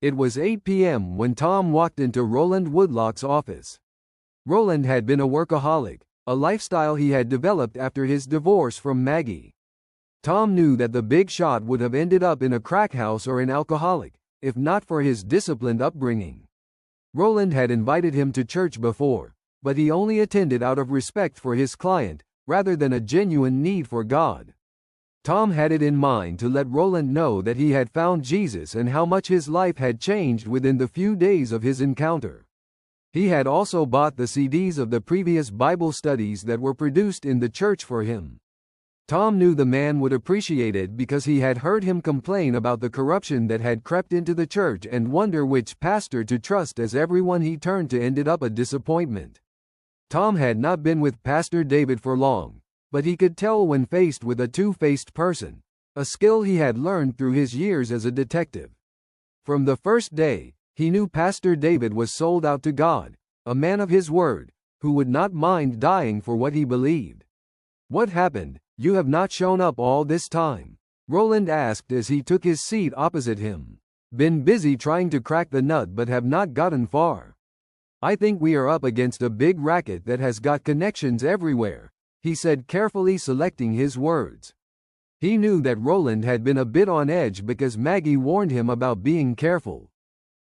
It was 8 p.m. when Tom walked into Roland Woodlock's office. Roland had been a workaholic, a lifestyle he had developed after his divorce from Maggie. Tom knew that the big shot would have ended up in a crack house or an alcoholic, if not for his disciplined upbringing. Roland had invited him to church before, but he only attended out of respect for his client, rather than a genuine need for God. Tom had it in mind to let Roland know that he had found Jesus and how much his life had changed within the few days of his encounter. He had also bought the CDs of the previous Bible studies that were produced in the church for him. Tom knew the man would appreciate it because he had heard him complain about the corruption that had crept into the church and wonder which pastor to trust, as everyone he turned to ended up a disappointment. Tom had not been with Pastor David for long, but he could tell when faced with a two-faced person, a skill he had learned through his years as a detective. From the first day, he knew Pastor David was sold out to God, a man of his word, who would not mind dying for what he believed. "What happened? You have not shown up all this time?" Roland asked as he took his seat opposite him. "Been busy trying to crack the nut but have not gotten far. I think we are up against a big racket that has got connections everywhere," he said, carefully selecting his words. He knew that Roland had been a bit on edge because Maggie warned him about being careful.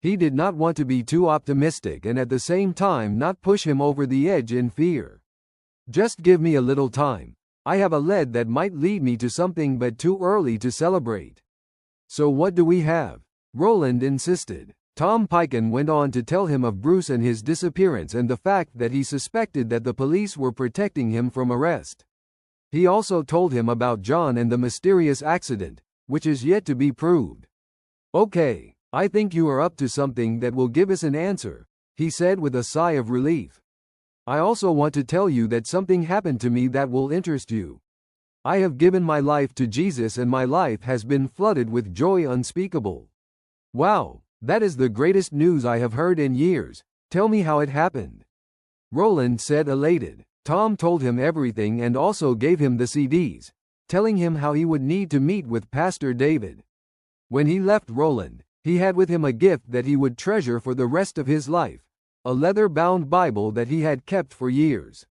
He did not want to be too optimistic and at the same time not push him over the edge in fear. "Just give me a little time. I have a lead that might lead me to something, but too early to celebrate." "So what do we have?" Roland insisted. Tom Piken went on to tell him of Bruce and his disappearance and the fact that he suspected that the police were protecting him from arrest. He also told him about John and the mysterious accident, which is yet to be proved. "Okay, I think you are up to something that will give us an answer," he said with a sigh of relief. "I also want to tell you that something happened to me that will interest you. I have given my life to Jesus and my life has been flooded with joy unspeakable." "Wow, that is the greatest news I have heard in years. Tell me how it happened," Roland said, elated. Tom told him everything and also gave him the CDs, telling him how he would need to meet with Pastor David. When he left Roland, he had with him a gift that he would treasure for the rest of his life, a leather-bound Bible that he had kept for years.